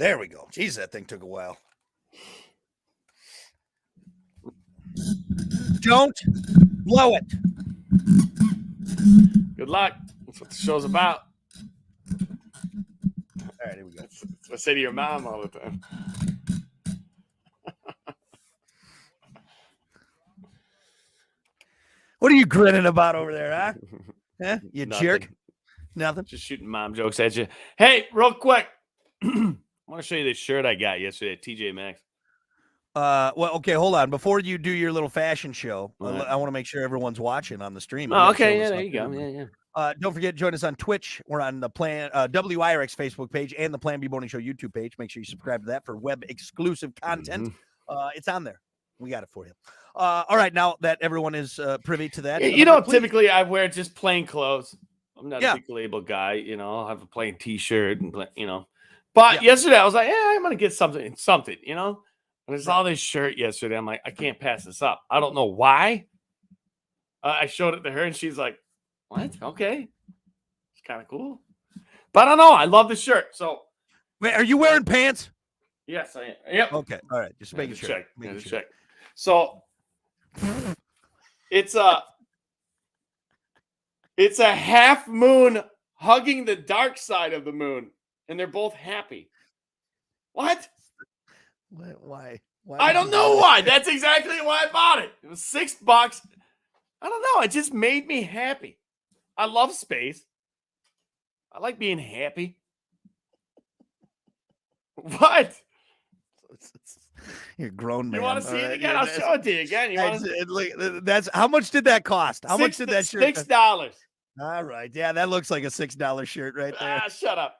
There we go. Jeez, that thing took a while. Don't blow it. Good luck. That's what the show's about. All right, here we go. That's what I say to your mom all the time. What are you grinning about over there, huh? Huh? You Nothing. jerk. Nothing. Just shooting mom jokes at you. Hey, real quick. I want to show you this shirt I got yesterday at TJ Maxx. Well, okay, hold on. Before you do your little fashion show, Right. I want to make sure everyone's watching on the stream. Oh, okay, yeah, there you go. Yeah. Don't forget, join us on Twitch. We're on the Plan WIRX Facebook page and the Plan B Morning Show YouTube page. Make sure you subscribe to that for web exclusive content. It's on there. We got it for you. All right, now that everyone is privy to that, You know, typically I wear just plain clothes. I'm not a big label guy, you know. I'll have a plain T-shirt and you know. But yesterday I was like, yeah, I'm gonna get something, you know. And I saw this shirt yesterday. I'm like, I can't pass this up. I don't know why. I showed it to her and she's like, what? Okay. It's kind of cool. But I don't know. I love the shirt. So wait, are you wearing pants? Yes, I am. Yep. Okay. All right. Just making sure. Check. So it's a half moon hugging the dark side of the moon, and they're both happy. What? Why? I don't know why. That's exactly why I bought it. It was $6. I don't know. It just made me happy. I love space. I like being happy. What? You're a grown man. You want to see it again? I'll show it to you again. That's how much did that cost? How much did that shirt? $6. All right. Yeah, that looks like a $6 shirt right there. Shut up.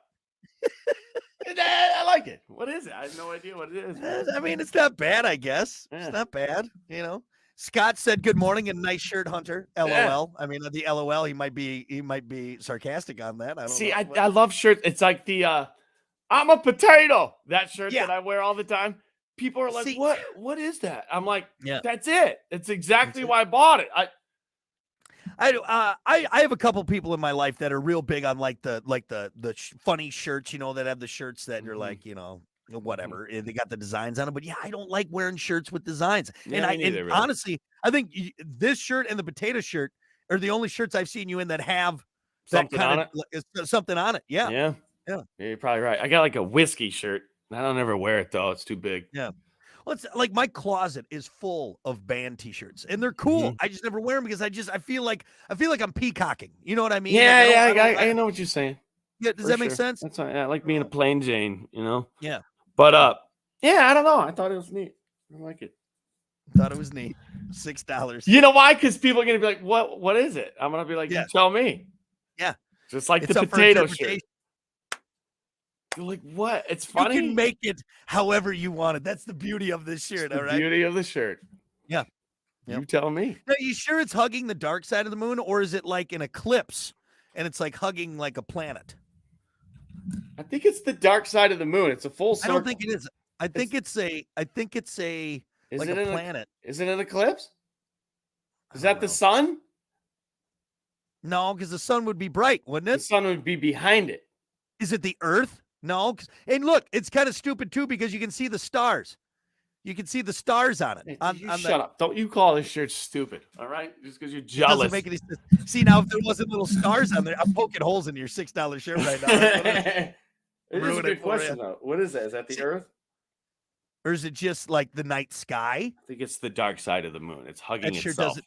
I like it. What is it? I have no idea what it is. I mean, it's not bad, I guess. Yeah. It's not bad, you know. Scott said good morning and nice shirt, Hunter. LOL. Yeah. I mean, the LOL, he might be sarcastic on that. I don't know. I love shirts. It's like the I'm a potato. That shirt that I wear all the time. People are like, what is that? I'm like, that's it. It's exactly why I bought it. I have a couple people in my life that are real big on like the funny shirts, you know, that have the shirts that are like, you know, whatever. They got the designs on them, but I don't like wearing shirts with designs. Yeah, and honestly, I think this shirt and the potato shirt are the only shirts I've seen you in that have something on it. Yeah. You're probably right. I got like a whiskey shirt. I don't ever wear it though. It's too big. Yeah. Well, it's like my closet is full of band T-shirts, and they're cool. I just never wear them because I feel like I'm peacocking. You know what I mean? Yeah, I know what you're saying. Yeah, does that make sense? That's right. I like being a plain Jane, you know. Yeah. But I don't know. I thought it was neat. I like it. Thought it was neat. $6. You know why? Because people are gonna be like, "What is it?" I'm gonna be like, "You tell me." Yeah. Just like the potato shirt. You're like, what? It's funny. You can make it however you want it. That's the beauty of this shirt, all right? Beauty of the shirt. Yeah. You tell me. Are you sure it's hugging the dark side of the moon, or is it like an eclipse and it's like hugging like a planet? I think it's the dark side of the moon. It's a full circle. I don't think it is. I think it's a planet. Is it an eclipse? Is that the sun? No, because the sun would be bright, wouldn't it? The sun would be behind it. Is it the Earth? No. And look, it's kind of stupid too because you can see the stars. You can see the stars on it. Shut up. Don't you call this shirt stupid, all right? Just because you're jealous. Doesn't make any sense. See, now if there wasn't little stars on there, I'm poking holes into your $6 shirt right now. It is a good question, though. What is that? Is that the Earth? Or is it just like the night sky? I think it's the dark side of the moon. It's hugging itself.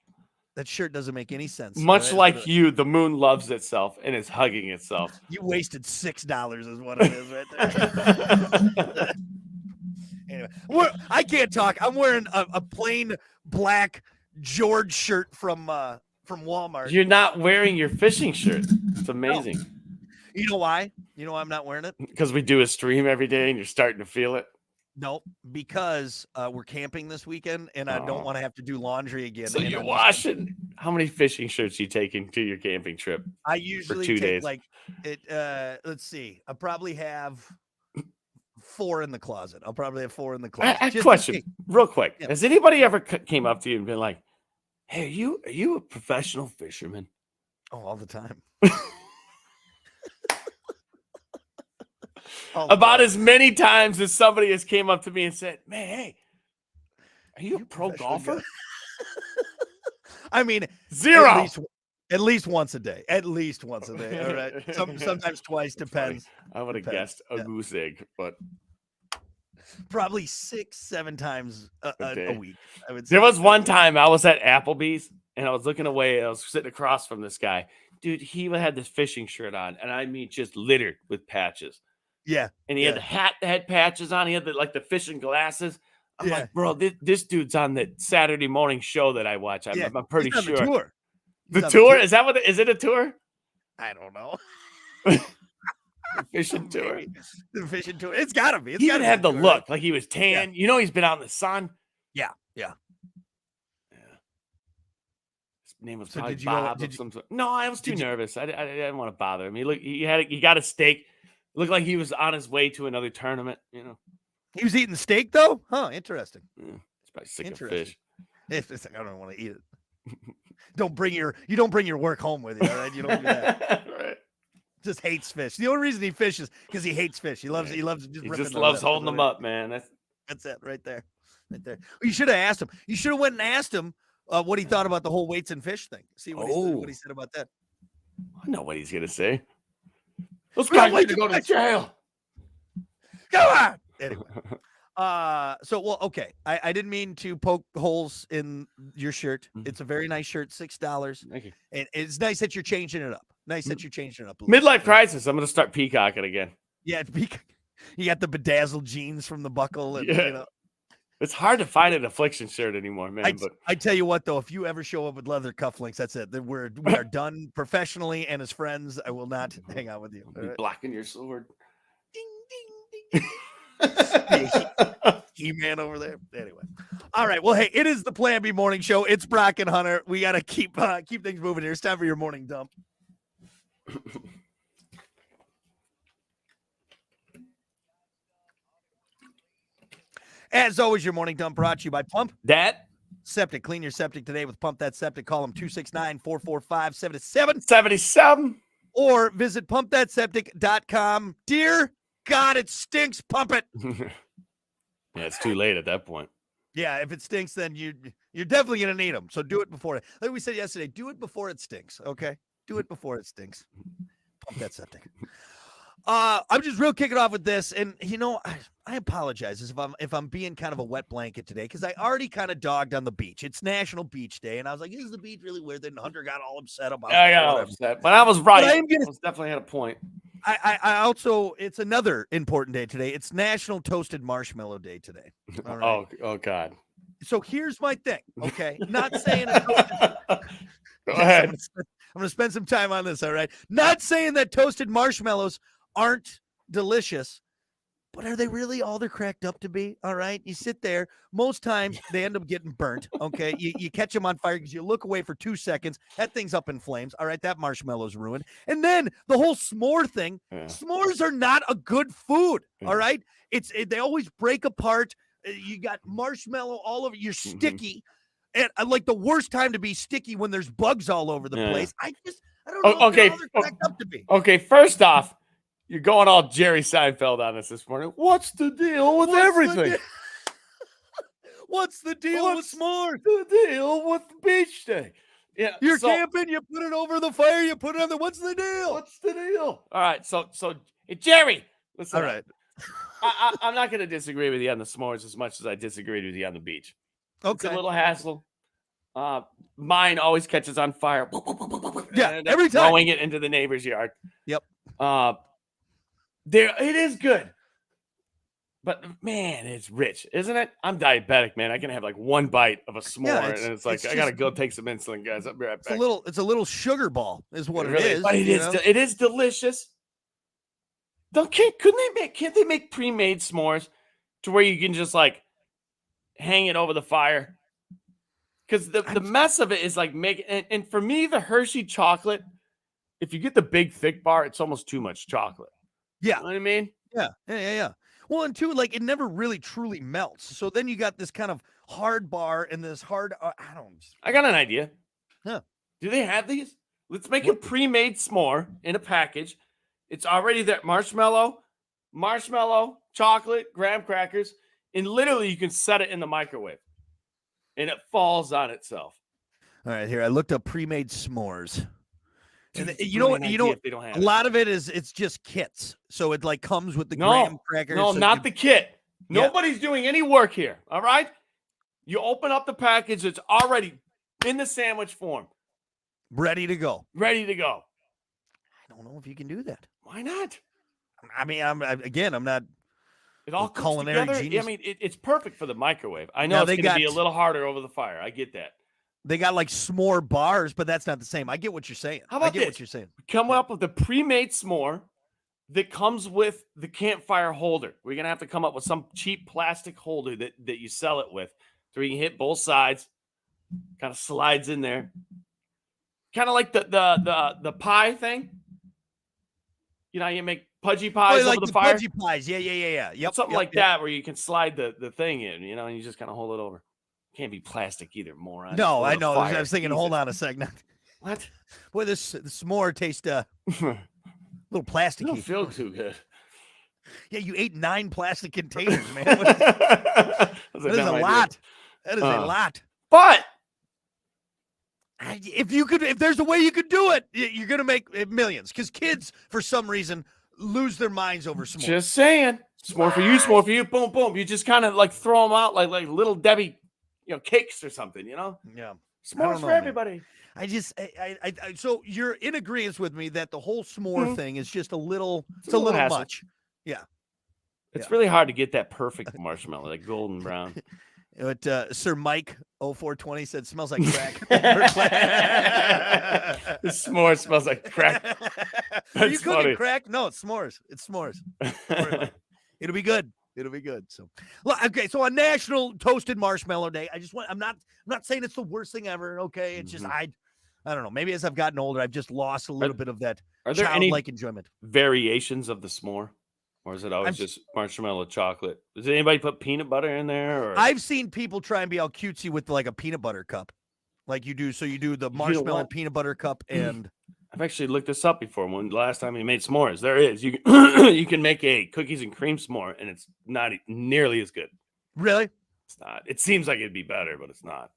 That shirt doesn't make any sense. Much like you, the moon loves itself and is hugging itself. You wasted $6 is what it is right there. Anyway, I can't talk. I'm wearing a plain black George shirt from Walmart. You're not wearing your fishing shirt. It's amazing. No. You know why? You know why I'm not wearing it? Because we do a stream every day and you're starting to feel it. No, because we're camping this weekend and I don't want to have to do laundry again. So you're washing. How many fishing shirts you taking to your camping trip? I usually take 2 days. Like it. Let's see. I probably have 4 in the closet. I'll probably have 4 in the closet. Question, real quick. Yeah. Has anybody ever came up to you and been like, "Hey, are you a professional fisherman?" Oh, all the time. about as many times as somebody has came up to me and said, "Man, hey, are you a pro golfer?" I mean, 0. At least once a day. At least once a day. All right. Sometimes twice, depends. I would have guessed a goose egg, but probably 6-7 times a week. I would say. There was one time I was at Applebee's and I was looking away. I was sitting across from this guy. Dude, he had this fishing shirt on, and I mean just littered with patches. Yeah. And he had the hat that had patches on. He had the fishing glasses. I'm like, bro, this dude's on the Saturday morning show that I watch. I'm pretty sure. The tour. The tour? Is that is it a tour? I don't know. Fishing tour. The fishing tour. It's gotta be. He even had the look, like he was tan. Yeah. You know, he's been out in the sun. Yeah. His name was probably Bob. No, I was too nervous. I didn't want to bother him. He got a steak. It looked like he was on his way to another tournament. You know, he was eating steak though. Huh? Interesting. Yeah, he's probably sick of fish. It's like, I don't want to eat it. You don't bring your work home with you. All right, you don't do that. Right. Just hates fish. The only reason he fishes because he hates fish. He loves holding them up, man. That's it right there. You should have asked him. You should have went and asked him what he thought about the whole weights and fish thing. See what he said about that. I know what he's gonna say. Those guys need to go to jail. Come on. Anyway. Okay. I didn't mean to poke holes in your shirt. It's a very nice shirt, $6. Thank you. And it's nice that you're changing it up. Midlife crisis. I'm gonna start peacocking again. Yeah, you got the bedazzled jeans from the buckle, and you know. It's hard to find an affliction shirt anymore, man. I tell you what, though, if you ever show up with leather cufflinks, that's it. We are done professionally and as friends. I will not hang out with you. Right? Blocking your sword. Ding, ding, ding. He-Man over there. Anyway. All right. Well, hey, it is the Plan B Morning Show. It's Brock and Hunter. We got to keep things moving here. It's time for your morning dump. As always, your morning dump brought to you by Pump That Septic. Clean your septic today with Pump That Septic. Call them 269-445-7777. 77. Or visit pumpthatseptic.com. Dear God, it stinks. Pump it. Yeah, it's too late at that point. Yeah, if it stinks, then you're definitely going to need them. So do it before it. Like we said yesterday, do it before it stinks, okay? Do it before it stinks. Pump that septic. I'm just real kicking off with this, and I apologize if I'm being kind of a wet blanket today because I already kind of dogged on the beach. It's National Beach Day, and I was like, "Is the beach really weird?" Then Hunter got all upset about it. I got all upset, but I was right. I definitely had a point. I also, it's another important day today. It's National Toasted Marshmallow Day today. All right? Oh God. So here's my thing. Okay, not saying it's Go ahead. I'm going to spend some time on this. All right, not saying that toasted marshmallows aren't delicious, but are they really all they're cracked up to be? All right, you sit there. Most times they end up getting burnt. Okay, you catch them on fire because you look away for 2 seconds. That thing's up in flames. All right, that marshmallow's ruined. And then the whole s'more thing. Yeah. S'mores are not a good food. Yeah. All right, they always break apart. You got marshmallow all over. You're sticky. And like the worst time to be sticky when there's bugs all over the place. I don't know. Okay. How they're cracked up to be. Okay. First off, you're going all Jerry Seinfeld on us this morning. What's the deal with everything? What's the deal with s'mores? The deal with the beach day? Yeah. You're camping. You put it over the fire. You put it on the. What's the deal? What's the deal? All right. So Jerry, listen. All right. I'm not going to disagree with you on the s'mores as much as I disagreed with you on the beach. Okay. It's a little hassle. Mine always catches on fire. Yeah, every time. Throwing it into the neighbor's yard. Yep. It is good. But man, it's rich, isn't it? I'm diabetic, man. I can have like one bite of a s'more, and it's like I gotta go take some insulin, guys. I'll be right back. It's a little sugar ball, is what it is. But it is delicious. Can't they make pre-made s'mores to where you can just like hang it over the fire? Because the mess of it is like and for me, the Hershey chocolate, if you get the big thick bar, it's almost too much chocolate. Yeah. You know what I mean? Yeah. Well, and two, like it never really truly melts. So then you got this kind of hard bar and this hard, I got an idea. Huh. Do they have these? Let's make a pre-made s'more in a package. It's already there. Marshmallow, marshmallow, chocolate, graham crackers, and literally you can set it in the microwave, and it falls on itself. All right, here I looked up pre-made s'mores. Dude, And it's a you know what? brilliant You know, idea if they don't have a it. lot of it's just kits, so it like comes with the graham crackers. No, so not the kit. Yeah. Nobody's doing any work here. All right. You open up the package; it's already in the sandwich form, ready to go. ready to go. I don't know if you can do that. Why not? I mean, I'm not. It all A cooks culinary together. genius. I mean, it's perfect for the microwave. I Now know they it's going to be a got- little harder over the fire. I get that. They got like s'more bars, but that's not the same. I get what you're saying. How about I get this? what you're saying. Come up with a pre-made s'more that comes with the campfire holder. We're going to have to come up with some cheap plastic holder that you sell it with, so you can hit both sides. Kind of slides in there. Kind of like the pie thing. You know, you make pudgy pies like over the the fire. pudgy pies. Yeah. Yep. Something yep, like yep. that where you can slide the thing in, you know, and you just kind of hold it over. Can't be plastic either, moron. No, Over I the know. fire. I was thinking, Jesus. hold on a second. What? Boy, the s'more tastes a little I don't plasticky. feel too good. Yeah, you ate 9 plastic containers, man. That That is a lot. That is a lot. But If there's a way you could do it, you're gonna make millions. Because kids, for some reason, lose their minds over s'mores. just saying, s'more for you, s'more for you. Boom, boom. You just kind of like throw them out like little Debbie, cakes or something. You know, Yeah. s'mores for everybody. So you're in agreement with me that the whole s'more thing is just a little, it's a little little hassle. much. Yeah. It's really hard to get that perfect marshmallow, like golden brown. But Sir Mike 0420 said smells like crack. The s'more smells like crack. Are you That's cooking funny. crack? No, it's s'mores. It's s'mores. Don't worry about it. It'll be good. It'll be good. So, okay. So on National Toasted Marshmallow Day, I'm not saying it's the worst thing ever. Okay, it's just I don't know. Maybe as I've gotten older, I've just lost a little bit of that Are there any childlike enjoyment. variations of the s'more? Or is it always just marshmallow chocolate? Does anybody put peanut butter in there? Or? I've seen people try and be all cutesy with like a peanut butter cup, like you do. So you do the marshmallow what? peanut butter cup, and I've actually looked this up before. When the last time we made s'mores, there is you can, you can make a cookies and cream s'more, and it's not nearly as good. really, It's not. It seems like it'd be better, but it's not.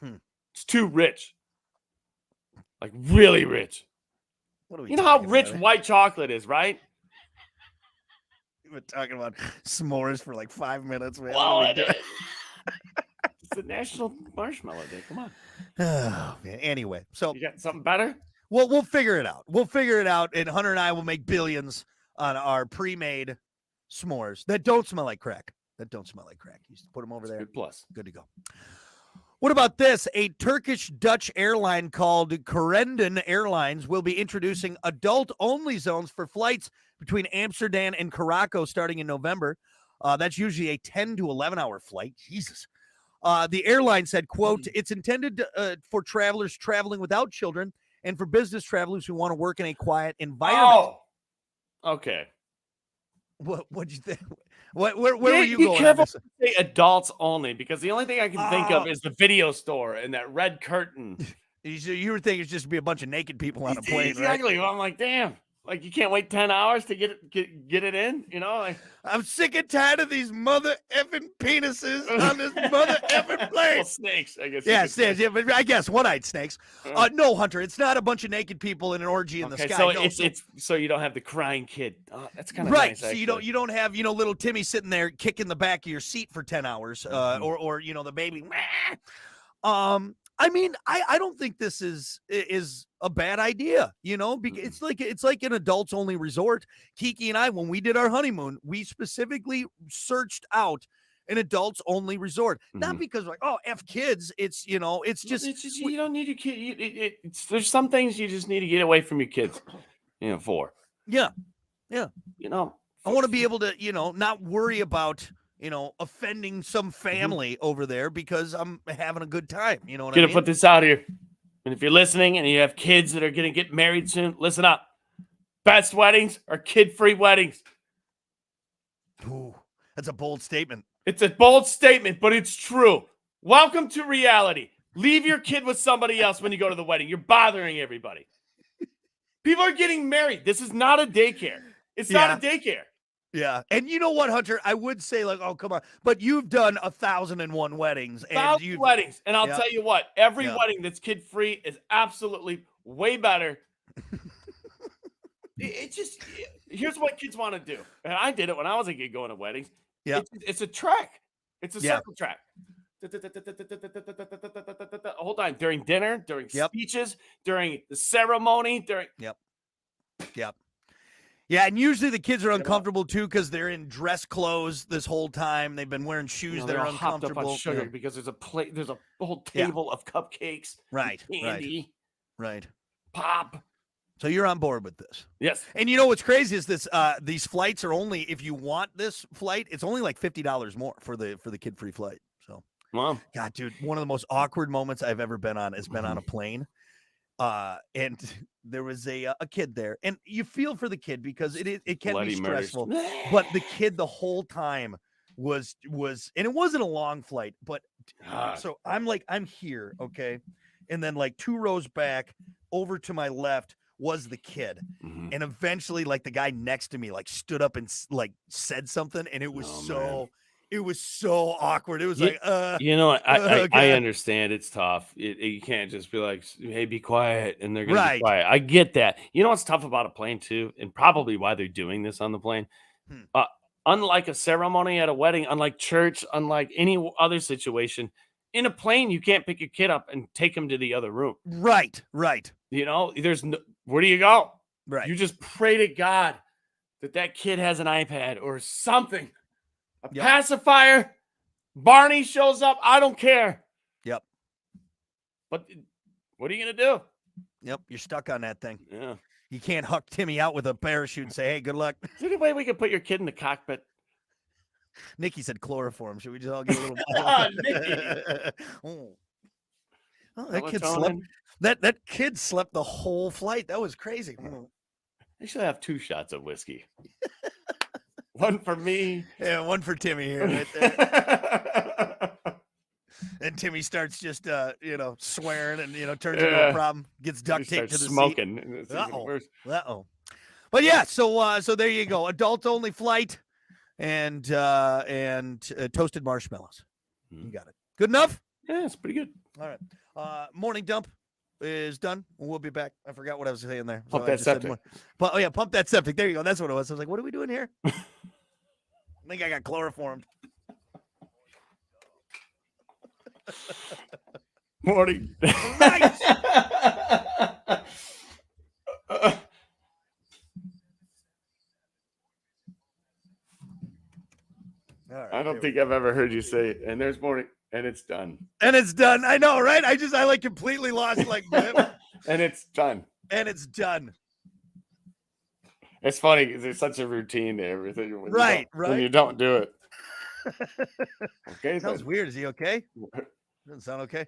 Hmm. It's too rich, like really rich. what are we? You know how talking rich about? white chocolate is, right? We've been talking about s'mores for like 5 minutes, man. Well, What are we it doing? is. It's the National Marshmallow Day. Come on, Oh, man. Anyway, so you got something better? we'll figure it out. We'll figure it out, and Hunter and I will make billions on our pre-made s'mores that don't smell like crack. You just put them over there. Good plus. Good to go. What about this? A Turkish-Dutch airline called Corendon Airlines will be introducing adult-only zones for flights between Amsterdam and Caraco starting in November. That's usually a 10 to 11-hour flight. Jesus. The airline said, quote, it's intended for travelers traveling without children and for business travelers who want to work in a quiet environment. Oh, okay. What'd you think? Where were you be going? careful On this? to say adults only, because the only thing I can think of is the video store and that red curtain. You were thinking it's just be a bunch of naked people on a plane, right? Exactly. Well, I'm like, damn. Like you can't wait 10 hours to get it in, you know? Like I'm sick and tired of these mother effing penises on this mother effing plane. well, snakes, I guess. Yeah, snakes. Yeah, but I guess one-eyed snakes. No, Hunter, it's not a bunch of naked people in an orgy in the sky. So No, it's so you don't have the crying kid. That's kind of right. nice, So you don't have little Timmy sitting there kicking the back of your seat for 10 hours, or the baby. I mean, I don't think this is a bad idea, because it's like an adults only resort. Kiki and I, when we did our honeymoon, we specifically searched out an adults only resort, not because like, oh, F kids. It's just you don't need your kid. There's some things you just need to get away from your kids, for. Yeah. I want to be able to, not worry about, offending some family over there because I'm having a good time. You know what I mean? Gonna put this out here. And if you're listening and you have kids that are going to get married soon, listen up. Best weddings are kid-free weddings. Ooh, that's a bold statement. It's a bold statement, but it's true. Welcome to reality. Leave your kid with somebody else when you go to the wedding. You're bothering everybody. People are getting married. This is not a daycare. It's not a daycare. Yeah. And you know what, Hunter? I would say, like, oh, come on. But you've done 1,001 weddings. And you've Weddings. And I'll yeah, tell you what, every yeah. wedding that's kid-free is absolutely way better. It just, here's what kids want to do. And I did it when I was a kid going to weddings. Yeah. It's a track. It's a Yeah. circle track. Whole time during dinner, during Yep. speeches, during the ceremony, during Yep. Yeah, and usually the kids are uncomfortable too because they're in dress clothes this whole time. They've been wearing shoes that they're are all hopped up uncomfortable. on sugar because there's a plate, there's a whole Yeah. table of cupcakes, Right, candy, right. pop. So you're on board with this. Yes. And you know what's crazy is this these flights are only, if you want this flight, it's only like $50 more for the kid-free flight. So Wow. God, dude, one of the most awkward moments I've ever been on has been on a plane. And there was a kid there, and you feel for the kid because it can Bloody be stressful. murders. But the kid the whole time was, and it wasn't a long flight, but so I'm here, okay, and then like 2 rows back over to my left was the kid, and eventually like the guy next to me like stood up and like said something, and it was it was so awkward. It was like, you know, I okay. understand it's tough. You can't just be like, hey, be quiet, and they're gonna be Right. quiet. I get that. You know what's tough about a plane too, and probably why they're doing this on the plane. Unlike a ceremony at a wedding, unlike church, unlike any other situation, in a plane you can't pick your kid up and take him to the other room. Right. You know, there's no, where do you go? Right. You just pray to God that kid has an iPad or something. A pacifier, Barney shows up. I don't care. Yep. But what are you going to do? Yep. You're stuck on that thing. Yeah. You can't huck Timmy out with a parachute and say, hey, good luck. Is there any way we could put your kid in the cockpit? Nikki said chloroform. Should we just all get a little? That kid slept. That kid slept the whole flight. That was crazy. I should have 2 shots of whiskey. One for me. Yeah, one for Timmy here. Right there. And Timmy starts just, swearing and, turns into a problem. Gets duct taped to the smoking. seat. Uh-oh. But yeah, so there you go. Adult-only flight and toasted marshmallows. You got it. Good enough? Yeah, it's pretty good. All right. Morning dump is done. We'll be back. I forgot what I was saying there. Pump that septic. Pump that septic. There you go. That's what it was. I was like, what are we doing here? I think I got chloroformed. Morning. Right. I don't think I've ever heard you say it. And there's morning, and it's done. And it's done. I know, right? I like completely lost like and it's done. And it's done. It's funny because there's such a routine to everything. When you don't do it. Okay. Sounds weird. Is he okay? Doesn't sound okay.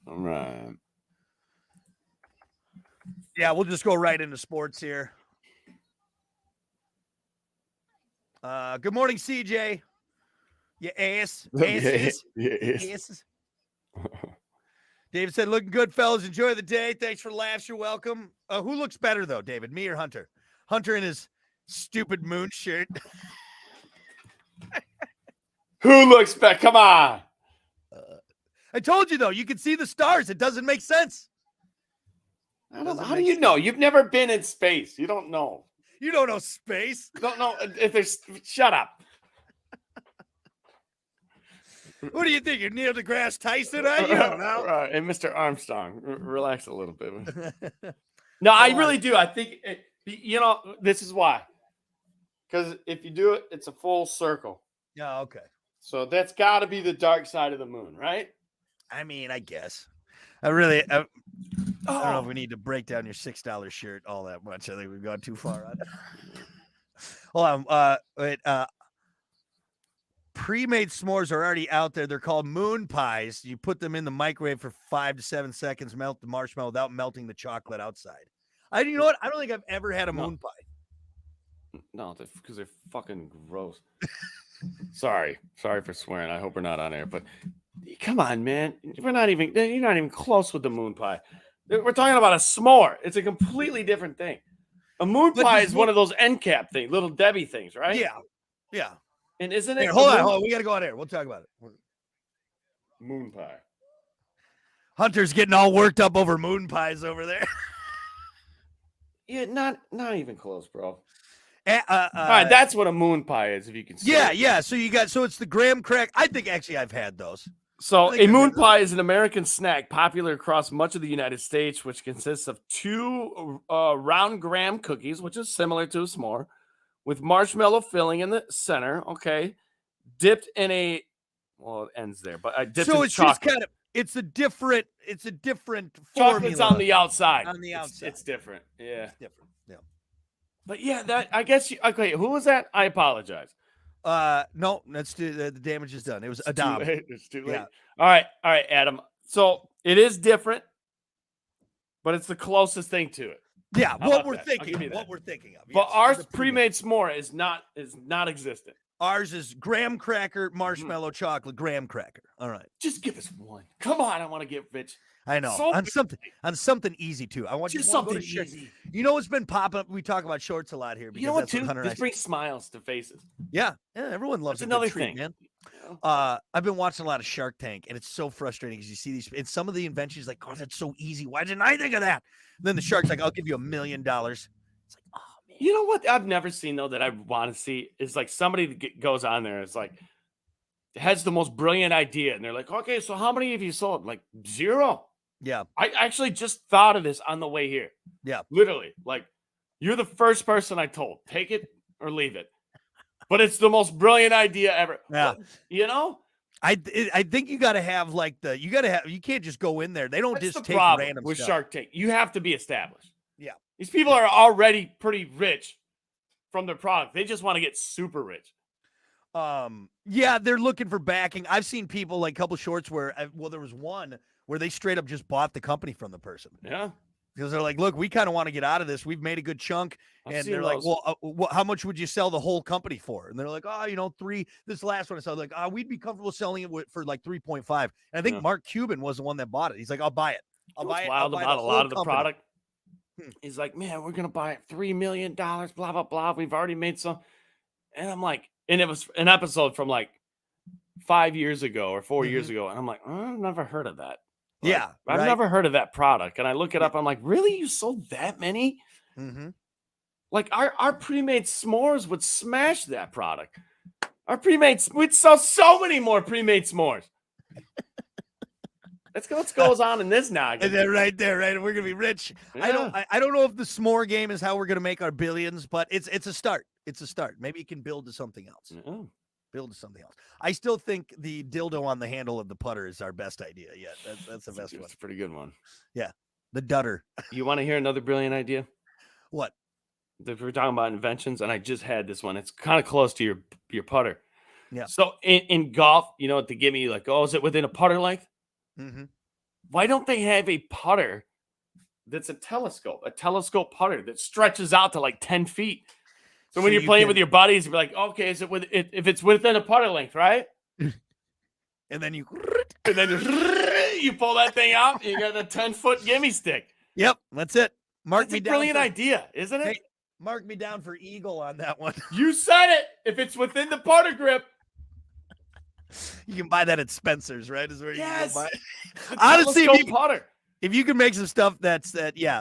All right. Yeah, we'll just go right into sports here. Good morning, CJ. You ass. Asses. David said, looking good, fellas. Enjoy the day. Thanks for the laughs. You're welcome. Who looks better, though, David? Me or Hunter? Hunter in his stupid moon shirt. Who looks better? Come on. I told you, though, you can see the stars. It doesn't make sense. How do you know? You've never been in space. You don't know. You don't know space. Don't know if there's. Shut up. What do you think? You're Neil deGrasse Tyson? You don't know. Right. And Mr. Armstrong, relax a little bit. No, I really do. I think, this is why. Because if you do it, it's a full circle. Yeah, okay. So that's got to be the dark side of the moon, right? I mean, I guess. I don't know if we need to break down your $6 shirt all that much. I think we've gone too far on it. Hold on. Wait. Pre-made s'mores are already out there. They're called moon pies. You put them in the microwave for 5 to 7 seconds, melt the marshmallow without melting the chocolate outside. You know what? I don't think I've ever had a moon pie. No, because they're fucking gross. Sorry for swearing. I hope we're not on air, but come on, man. You're not even close with the moon pie. We're talking about a s'more. It's a completely different thing. A moon pie is one of those end cap things, little Debbie things, right? Yeah. Yeah. And isn't it? Here, hold on. We got to go on air. We'll talk about it. Moon pie. Hunter's getting all worked up over moon pies over there. Yeah, not even close, bro. All right, that's what a moon pie is, if you can see. Yeah. So it's the graham crack. I think actually I've had those. So a moon pie is an American snack popular across much of the United States, which consists of 2 round graham cookies, which is similar to a s'more, with marshmallow filling in the center. Okay, dipped in a it ends there, but I dipped. So it's chocolate. Just kind of it's a different chocolate's formula. on the outside. On the outside, it's different. Yeah, it's different. Yeah, but yeah, that I guess. Okay, who was that? I apologize. No, that's the damage is done. It was Adam. It's too late. Yeah. All right, Adam. So it is different, but it's the closest thing to it. Yeah, what we're thinking of. But ours pre-made s'more is not existent. Ours is graham cracker, marshmallow, chocolate, graham cracker. All right, just give us one. Come on, I want to get rich. I know on something easy too. I want just you something easy. You know what's been popping up? We talk about shorts a lot here. You know what too? This brings smiles to faces. Yeah, everyone loves another treat, thing, man. I've been watching a lot of Shark Tank, and it's so frustrating because you see these. And some of the inventions, like, oh, that's so easy. Why didn't I think of that? And then the shark's like, I'll give you $1 million. It's like, oh man. You know what I've never seen though that I want to see is like somebody that goes on there. It's like has the most brilliant idea, and they're like, okay, so how many have you sold? Like 0. Yeah. I actually just thought of this on the way here. Yeah. Literally. Like, you're the first person I told. Take it or leave it. But it's the most brilliant idea ever. Yeah. You know? I think you got to have you can't just go in there. They don't That's just the take random with stuff. Shark Tank. You have to be established. Yeah. These people are already pretty rich from their product. They just want to get super rich. Yeah, they're looking for backing. I've seen people like a couple shorts where there was one where they straight up just bought the company from the person. Yeah. Because they're like, look, we kind of want to get out of this. We've made a good chunk. And they're like, well, how much would you sell the whole company for? And they're like, oh, 3. This last one I saw, like, we'd be comfortable selling it for like 3.5. And I think Mark Cuban was the one that bought it. He's like, I'll buy it. I'll buy it. Wild about a lot of the product. He's like, man, we're going to buy it $3 million, blah, blah, blah. We've already made some. And I'm like, and it was an episode from like 5 years ago or 4 years ago. And I'm like, I've never heard of that. Like, yeah. I've never heheard of that product. And I look it up. I'm like, really? You sold that many? Mm-hmm. Like our pre-made s'mores would smash that product. We'd sell so many more pre-made s'mores. That's what goes on in this noggin. And then right there, right? We're gonna be rich. Yeah. I don't know if the s'more game is how we're gonna make our billions, but it's a start. It's a start. Maybe it can build to something else. Yeah. Build to something else. I still think the dildo on the handle of the putter is our best idea yet. That's the best one. It's a pretty good one. Yeah. The dutter. You want to hear another brilliant idea? What? If we're talking about inventions, and I just had this one. It's kind of close to your putter. Yeah. So in golf, to give me like, is it within a putter length? Mm-hmm. Why don't they have a putter that's a telescope putter that stretches out to like 10 feet? So when you're playing with your buddies, you're like, okay, is it if it's within a putter length, right? And then you pull that thing out, and you got a 10-foot gimme stick. Yep, that's it. Mark me down. Brilliant idea, isn't it? Hey, mark me down for eagle on that one. You said it. If it's within the putter grip. You can buy that at Spencer's, right? Is where you can buy it. Honestly, if you can make some stuff that's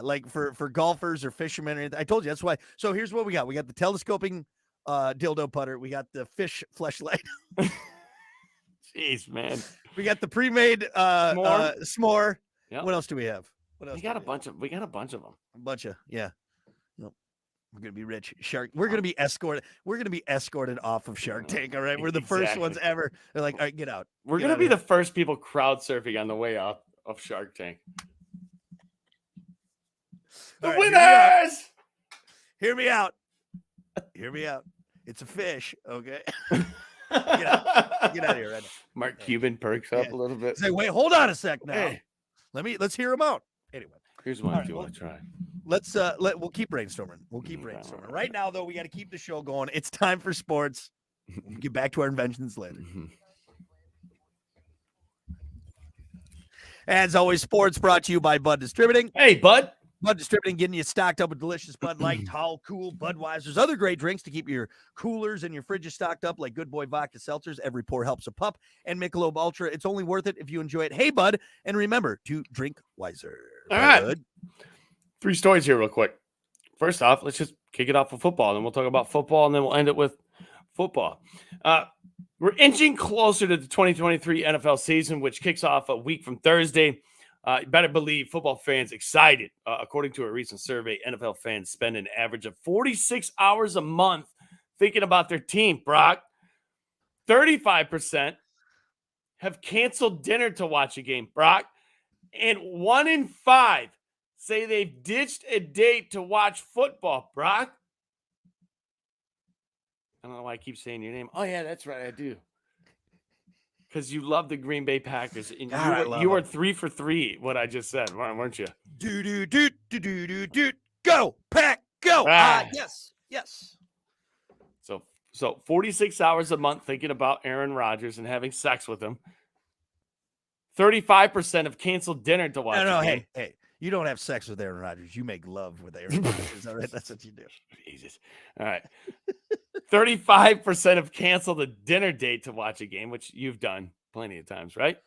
like for golfers or fishermen or anything, I told you that's why. So here's what we got. We got the telescoping dildo putter. We got the fish fleshlight. Jeez, man. We got the pre-made s'more. Yep. What else do we have? We got a bunch of them. A bunch of We're gonna be rich. We're gonna be escorted. We're gonna be escorted off of Shark Tank. All right. We're the first ones ever. They're like, all right, get out. We're gonna be the first people crowd surfing on the way out of Shark Tank. The winners! Hear me out. Hear me out. It's a fish, okay? Get out of here right now. Mark Cuban perks up a little bit. Say, wait, hold on a sec now. Hey. Let's hear him out. Anyway. Here's one if you want to try. We'll keep brainstorming. Right now, though, we got to keep the show going. It's time for sports. We'll get back to our inventions later. As always, sports brought to you by Bud Distributing. Hey, Bud. Bud Distributing getting you stocked up with delicious Bud Light, Tall, Cool, Budweiser's, other great drinks to keep your coolers and your fridges stocked up like Good Boy Vodka Seltzers. Every pour helps a pup. And Michelob Ultra. It's only worth it if you enjoy it. Hey, Bud. And remember to drink wiser. All right. Bud. 3 stories here real quick. First off, let's just kick it off with football. Then we'll talk about football, and then we'll end it with football. We're inching closer to the 2023 NFL season, which kicks off a week from Thursday. You better believe football fans excited. According to a recent survey, NFL fans spend an average of 46 hours a month thinking about their team, Brock. 35% have canceled dinner to watch a game, Brock. And 1 in 5 say they've ditched a date to watch football, Brock. I don't know why I keep saying your name. Oh, yeah, that's right. I do. Because you love the Green Bay Packers. And you were 3 for 3, what I just said, weren't you? Go, Pack, go. Yes. So 46 hours a month thinking about Aaron Rodgers and having sex with him. 35% have canceled dinner to watch. No, hey. You don't have sex with Aaron Rodgers. You make love with Aaron Rodgers. All right, that's what you do. Jesus. All right. 35% have canceled a dinner date to watch a game, which you've done plenty of times, right?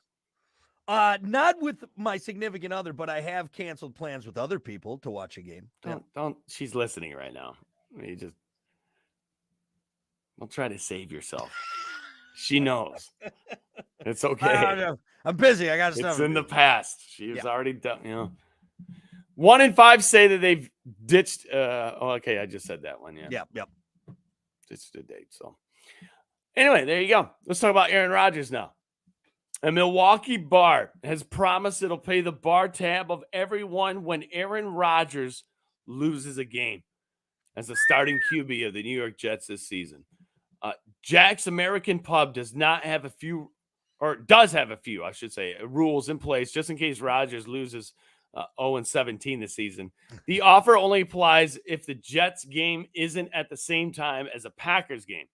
Not with my significant other, but I have canceled plans with other people to watch a game. Don't. She's listening right now. Don't try to save yourself. She knows. It's okay. I'm busy. I got stuff. It's in the past. She's already done. 1 in 5 say that they've ditched. Okay, I just said that one. Yeah. Yep. Ditched the date. So, anyway, there you go. Let's talk about Aaron Rodgers now. A Milwaukee bar has promised it'll pay the bar tab of everyone when Aaron Rodgers loses a game as the starting QB of the New York Jets this season. Jack's American Pub does have a few, I should say, rules in place just in case Rodgers loses 0-17 this season. The offer only applies if the Jets game isn't at the same time as a Packers game.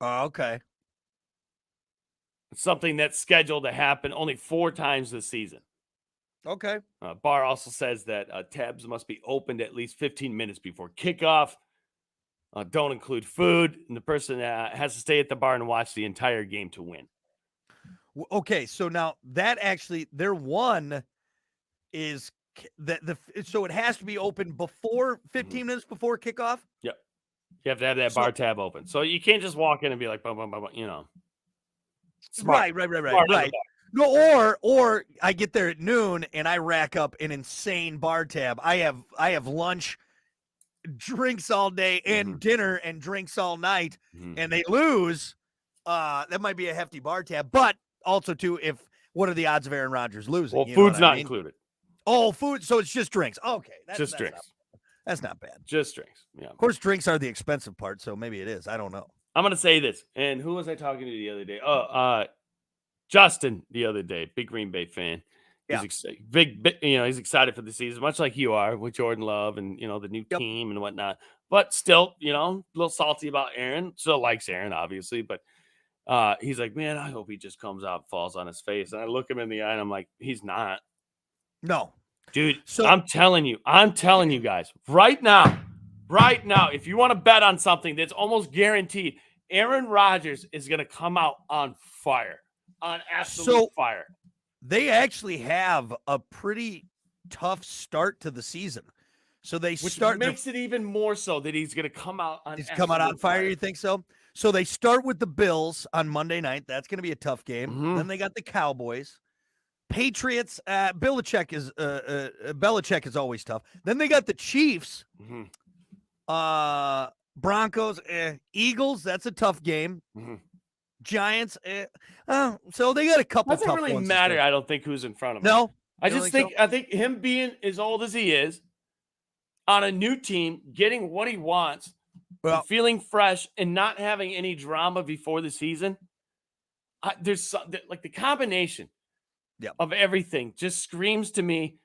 Okay. It's something that's scheduled to happen only 4 times this season. Okay. Barr also says that tabs must be opened at least 15 minutes before kickoff. Don't include food, and the person has to stay at the bar and watch the entire game to win. Okay, so now that actually, their one is so it has to be open before 15 minutes before kickoff. Yep, you have to have that bar tab open, so you can't just walk in and be like, bum, bum, bum, Smart. Right. No, or I get there at noon and I rack up an insane bar tab. I have lunch, drinks all day, and dinner and drinks all night, and they lose. That might be a hefty bar tab, but also too, what are the odds of Aaron Rodgers losing? Well, food's not included. Oh, food. So it's just drinks. Okay. Just drinks. That's not bad. Just drinks. Yeah. Of course, drinks are the expensive part, so maybe it is. I don't know. I'm going to say this. And who was I talking to the other day? Justin the other day, big Green Bay fan. He's excited. He's excited for the season, much like you are with Jordan Love and, the new team and whatnot. But still, a little salty about Aaron. Still likes Aaron, obviously. But he's like, man, I hope he just comes out and falls on his face. And I look him in the eye and I'm like, he's not. No. Dude, so I'm telling you guys, right now, if you want to bet on something that's almost guaranteed, Aaron Rodgers is going to come out on fire, on absolute fire. They actually have a pretty tough start to the season. So Which makes it even more so that he's going to come out on fire. You think so? So they start with the Bills on Monday night. That's going to be a tough game. Then they got the Cowboys. Patriots, Belichick is always tough. Then they got the Chiefs, Broncos, Eagles. That's a tough game. Giants. So they got a couple. Doesn't really matter. I don't think who's in front of him. No, I think him being as old as he is on a new team, getting what he wants, feeling fresh, and not having any drama before the season. There's like the combination. Of everything just screams to me,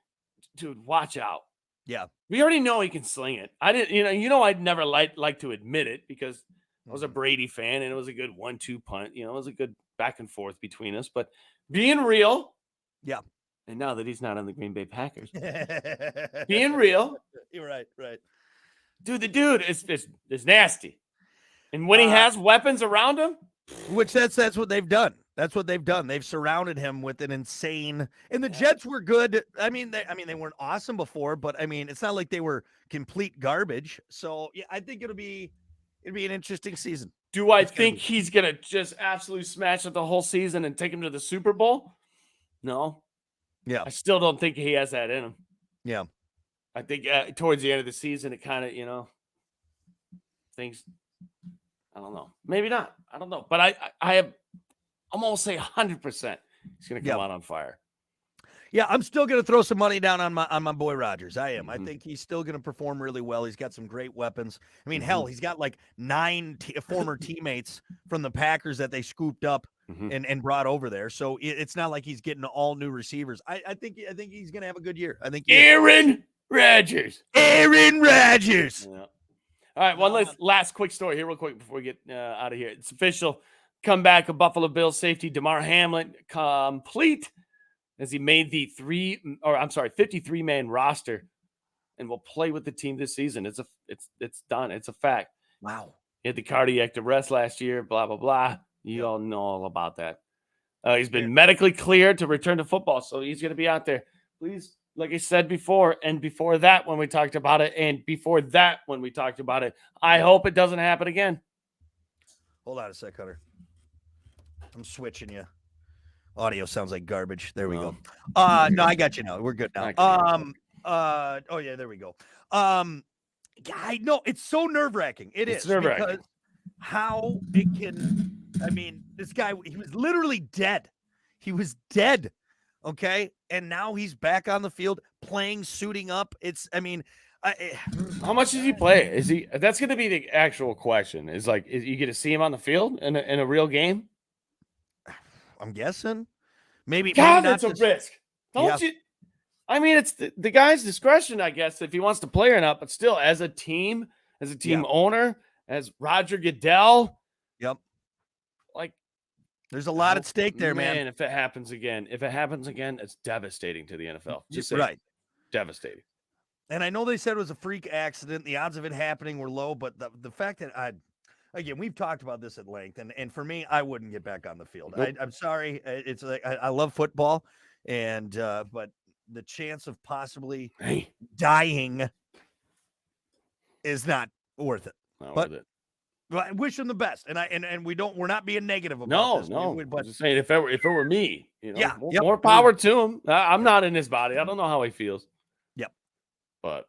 dude, watch out. Yeah. We already know he can sling it. I didn't, I'd never like to admit it because I was a Brady fan and it was a good 1-2 punt. It was a good back and forth between us, but being real. Yeah. And now that he's not on the Green Bay Packers, being real, you're right. dude, the dude is nasty. And when he has weapons around him, which that's what they've done. That's what they've done. They've surrounded him with an insane. And the Jets were good. I mean, they weren't awesome before, but I mean, it's not like they were complete garbage. So yeah, I think it'll be an interesting season. Do I think he's gonna just absolutely smash it the whole season and take him to the Super Bowl? No. Yeah. I still don't think he has that in him. Yeah. I think towards the end of the season, it kind of, things. I don't know. Maybe not. I don't know. But I'm almost say 100% he's going to come out on fire. Yeah, I'm still going to throw some money down on my boy Rodgers. I am. I think he's still going to perform really well. He's got some great weapons. I mean, hell, he's got like 9 former teammates from the Packers that they scooped up and brought over there. So it's not like he's getting all new receivers. I think he's going to have a good year. I think Aaron Rodgers. Yeah. All right, one last quick story here real quick before we get out of here. It's official. Comeback of Buffalo Bills safety Damar Hamlin complete as he made the 53-man roster and will play with the team this season. It's done. It's a fact. Wow. He had the cardiac arrest last year, blah, blah, blah. You all know all about that. He's been medically cleared to return to football, so he's going to be out there. Please, like I said before, and before that when we talked about it, and before that when we talked about it, I hope it doesn't happen again. Hold on a sec, Hunter. I'm switching you. Audio sounds like garbage. There we go. No, I got you now. We're good now. Oh yeah, there we go. I know it's so nerve-wracking. It's nerve-wracking. Because how it can. I mean, this guy, he was literally dead. He was dead. Okay, and now he's back on the field playing, suiting up. How much does he play? Is he? That's going to be the actual question. Is you get to see him on the field in a real game? I'm guessing. Maybe. God, maybe that's a risk. Don't you? I mean, it's the guy's discretion, I guess, if he wants to play or not. But still, as a team owner, as Roger Goodell. Yep. There's a lot at stake there, man. And if it happens again, it's devastating to the NFL. Just right. Devastating. And I know they said it was a freak accident. The odds of it happening were low, but the fact that again, we've talked about this at length, and for me, I wouldn't get back on the field. Nope. I'm sorry. It's like I love football, and but the chance of possibly dying is not worth it. Not worth it. Well, I wish him the best, and we're not being negative about this. No. But I'm just saying, if it were me, more yep. power to him. I'm not in his body. I don't know how he feels. Yep. But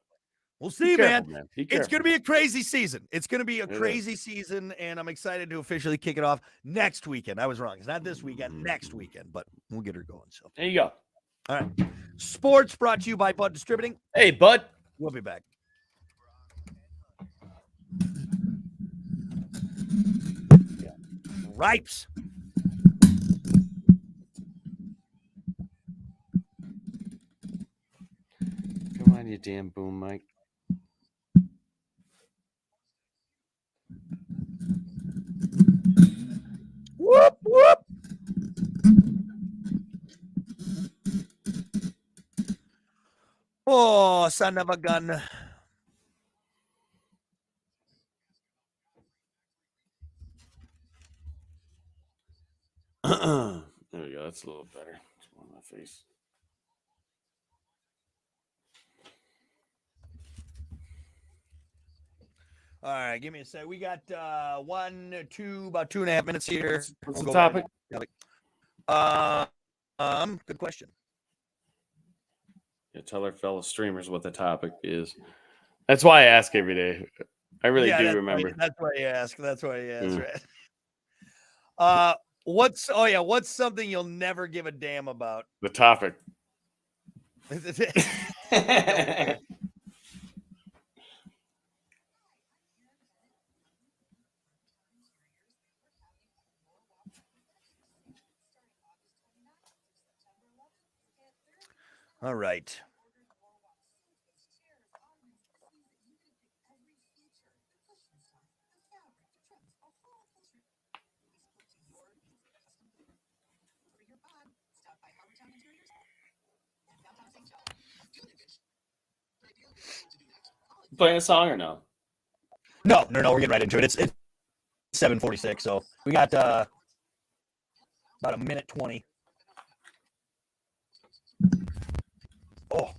we'll see, man. It's going to be a crazy season. It's going to be a crazy season, and I'm excited to officially kick it off next weekend. I was wrong. It's not this weekend, next weekend, but we'll get her going. So there you go. All right. Sports brought to you by Bud Distributing. Hey, Bud. We'll be back. Ripes. Come on, you damn boom mic. Whoop, whoop. Oh, son of a gun. There we go. That's a little better. It's on my face. All right, give me a sec. We got about 2.5 minutes here. What's the topic? Good question. Yeah, tell our fellow streamers what the topic is. That's why I ask every day. I really do remember. That's why you ask. Right? What's something you'll never give a damn about? The topic. All right. Playing a song or no? No. We're getting right into it. It's 7:46, so we got about a minute 20. Oh.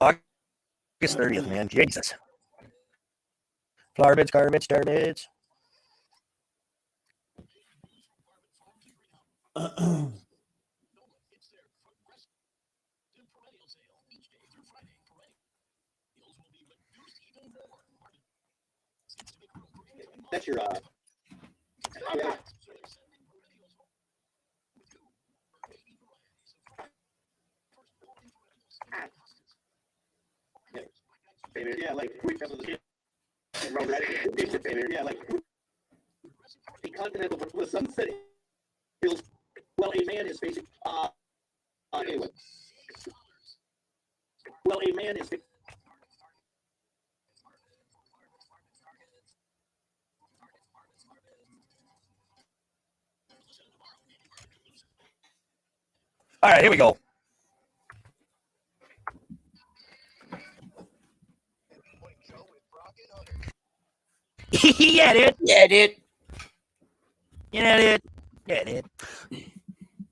August 30th, man. Jesus. Garbage. That's your yeah, like yeah, like a continental with sunset hills. Well, a man is facing anyway. Well, a man is all right, here we go. Yeah, dude.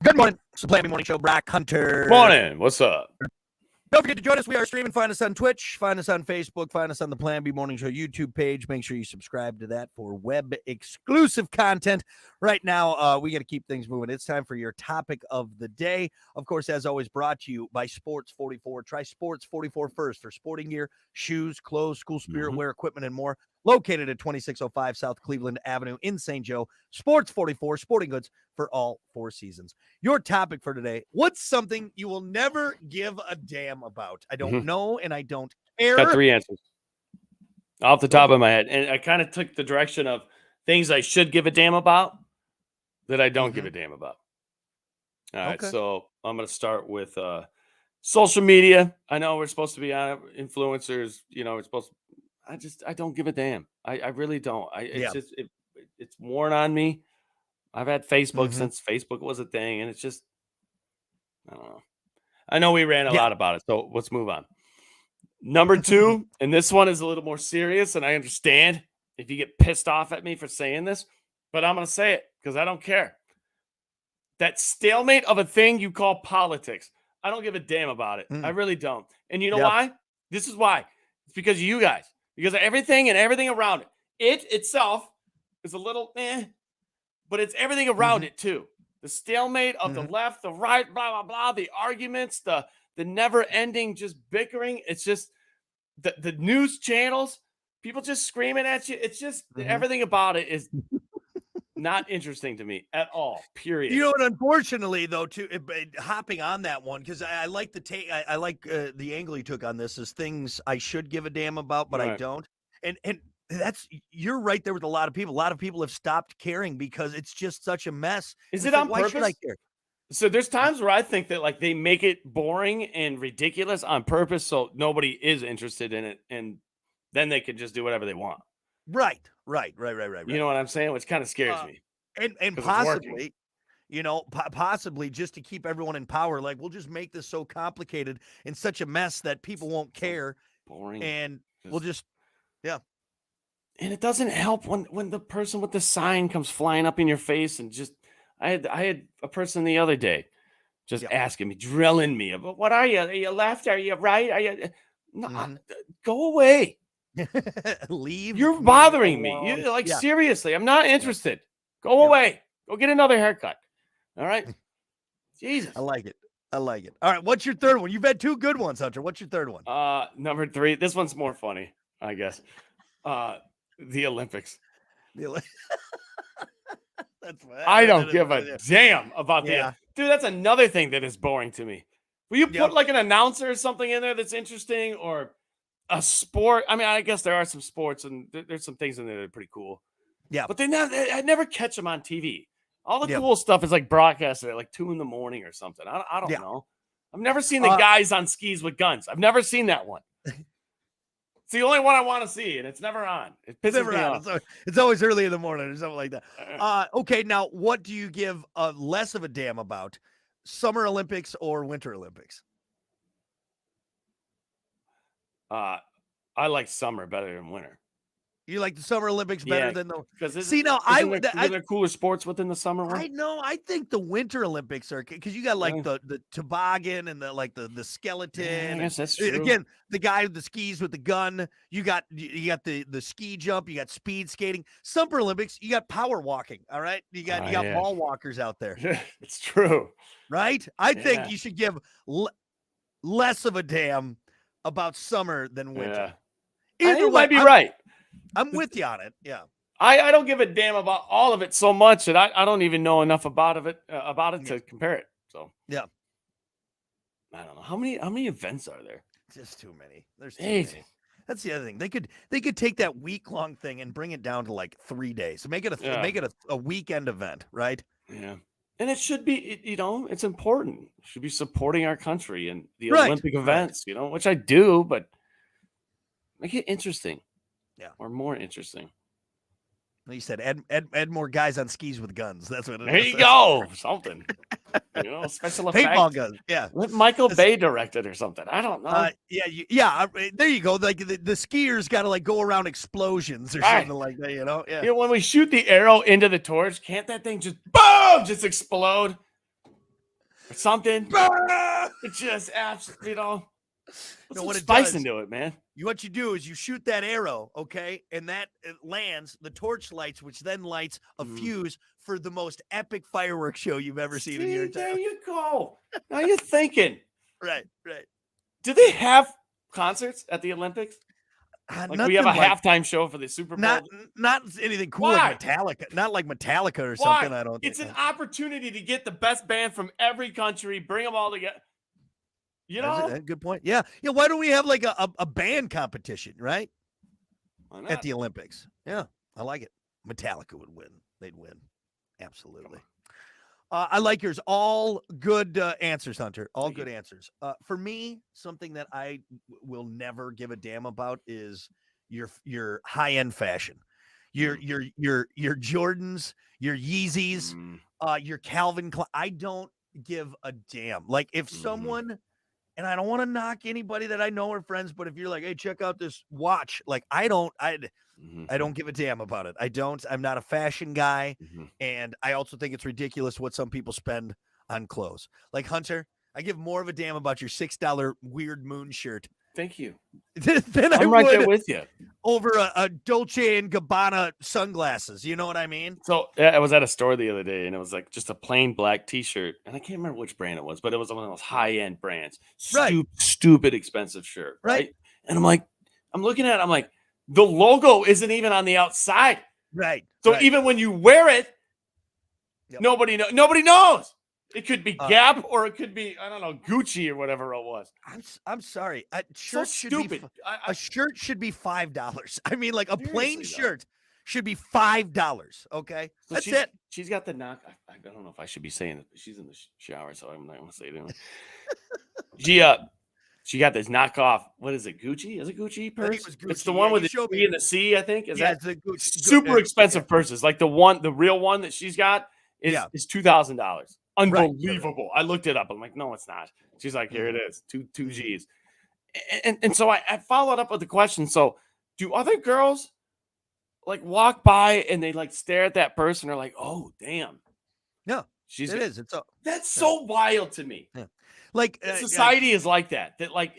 Good morning. It's the Plan B Morning Show. Brock Hunter. Morning. What's up? Don't forget to join us. We are streaming. Find us on Twitch. Find us on Facebook. Find us on the Plan B Morning Show YouTube page. Make sure you subscribe to that for web exclusive content. Right now, we got to keep things moving. It's time for your topic of the day. Of course, as always, brought to you by Sports 44. Try Sports 44 first for sporting gear, shoes, clothes, school spirit wear, equipment, and more. Located at 2605 South Cleveland Avenue in St. Joe. Sports 44, sporting goods for all 4 seasons. Your topic for today, what's something you will never give a damn about? I don't know, and I don't care. Got 3 answers off the top of my head. And I kind of took the direction of things I should give a damn about that I don't give a damn about. All right, so I'm going to start with social media. I know we're supposed to be on influencers. You know, we're supposed to. I don't give a damn. I really don't. It's worn on me. I've had Facebook since Facebook was a thing, and it's just, I don't know. I know we ran a lot about it, so let's move on. Number 2, and this one is a little more serious, and I understand if you get pissed off at me for saying this, but I'm going to say it because I don't care. That stalemate of a thing you call politics, I don't give a damn about it. I really don't. And you know why? This is why. It's because of you guys. Because of everything and everything around it. It itself is a little but it's everything around it too. The stalemate of the left, the right, blah, blah, blah, the arguments, the never-ending just bickering. It's just the news channels, people just screaming at you. It's just everything about it is not interesting to me at all, period. You know, and unfortunately, though, too, hopping on that one, because I like the take, I like the angle you took on this is things I should give a damn about, but I don't. And that's, you're right there with a lot of people. A lot of people have stopped caring because it's just such a mess. Is it on purpose? Why should I care? So there's times where I think that like they make it boring and ridiculous on purpose, so nobody is interested in it, and then they can just do whatever they want. Right. You know what I'm saying? Which kind of scares me. And possibly, you know, possibly just to keep everyone in power, like we'll just make this so complicated and such a mess that people won't care. Boring. And we'll just, And it doesn't help when the person with the sign comes flying up in your face and just, I had a person the other day just asking me, drilling me about, what are you? Are you left? Are you right? Are you? No, go away. Leave. You're bothering me. Seriously, I'm not interested. Go away. Go get another haircut. All right. Jesus. I like it. All right. What's your third one? You've had 2 good ones, Hunter. What's your third one? Number 3. This one's more funny, I guess. The Olympics. I don't give a damn about the dude. That's another thing that is boring to me. Will you put like an announcer or something in there that's interesting, or a sport? I mean, I guess there are some sports and there's some things in there that are pretty cool. Yeah, but I never catch them on TV. All the cool stuff is like broadcasted at like 2 a.m. or something. I don't know. I've never seen the guys on skis with guns. I've never seen that one. It's the only one I want to see, and it's never on. It pisses me off. It's always early in the morning or something like that. Okay, now what do you give less of a damn about? Summer Olympics or Winter Olympics? I like summer better than winter. You like the Summer Olympics better than the? Because there cooler sports within the summer one. I know. I think the Winter Olympics are because you got like the toboggan and the skeleton. Yeah, I guess that's true. Again, the guy with the skis with the gun. You got the ski jump. You got speed skating. Summer Olympics. You got power walking. All right. You got ball walkers out there. It's true. Right. I think you should give less of a damn about summer than winter. Yeah. Either way, might be right. I'm with you on it. Yeah. I don't give a damn about all of it so much that I don't even know enough about it to compare it. So yeah. I don't know. How many events are there? Just too many. There's too many. That's the other thing. They could take that week-long thing and bring it down to like 3 days. Make it a weekend event, right? Yeah. And it should be, it's important. It should be supporting our country and the Olympic events, which I do, but make it interesting. Yeah. Or more interesting. You said add more guys on skis with guns. That's what it is. There you go. Something. Special effects. Paintball guns. Yeah. Let Michael Bay direct it or something. I don't know. There you go. Like the skiers got to like go around explosions or something like that, Yeah. When we shoot the arrow into the torch, can't that thing just boom, just explode or something? It just absolutely, put some spice into it, man. What you do is you shoot that arrow, okay, and it lands the torch lights, which then lights a fuse for the most epic fireworks show you've ever seen in your entire. There you go. Now you're thinking. Right. Do they have concerts at the Olympics? Like we have a halftime show for the Super Bowl. Not anything cool like Metallica. Not like Metallica or something. I don't think. It's an opportunity to get the best band from every country, bring them all together. That's a good point. Yeah. Why don't we have like a band competition, right? At the Olympics. Yeah, I like it. Metallica would win. They'd win. Absolutely. I like yours. All good answers, Hunter. All good answers. For me, something that I will never give a damn about is your high end fashion. Your Jordans, your Yeezys, your Calvin Klein. I don't give a damn. Like if someone. And I don't want to knock anybody that I know or friends, but if you're like, hey, check out this watch, like I don't give a damn about it. I'm not a fashion guy. And I also think it's ridiculous what some people spend on clothes. Like Hunter, I give more of a damn about your $6 weird moon shirt. Thank you. Then I'm right there with you. Over a Dolce & Gabbana sunglasses. You know what I mean? So I was at a store the other day and it was like just a plain black t-shirt. And I can't remember which brand it was, but it was one of those high-end brands. Stupid expensive shirt. Right. And I'm looking at it. I'm like, the logo isn't even on the outside. Right. So even when you wear it, nobody knows. It could be Gap or it could be, I don't know, Gucci or whatever it was. I'm sorry. A shirt should be $5. I mean, like a plain shirt should be $5. Okay. So that's it. She's got the knock. I don't know if I should be saying it, but she's in the shower, so I'm not going to say it anyway. She got this knockoff. What is it? Gucci? Is it Gucci purse? It's the one with the G and the C, I think. Is that the Gucci, super expensive purses? Like the real one that she's got is $2,000. Unbelievable. Right. I looked it up. I'm like, no, it's not. She's like, here it is. Two G's. And so I followed up with the question. So do other girls like walk by and they like stare at that person or like, oh, damn. No, that's so wild to me. Yeah. Like society is like that. That like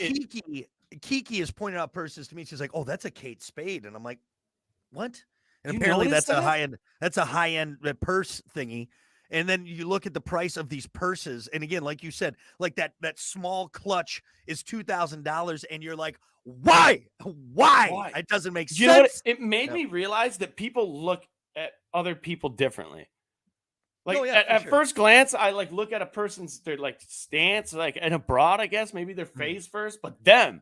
Kiki is pointing out purses to me. She's like, oh, that's a Kate Spade. And I'm like, what? And apparently that's a high end purse thingy. And then you look at the price of these purses. And again, like you said, like that small clutch is $2,000. And you're like, why? It doesn't make sense. You know what? It made me realize that people look at other people differently. Like at first glance, I like look at a person's their like stance, like and abroad, I guess, maybe their face first, but them.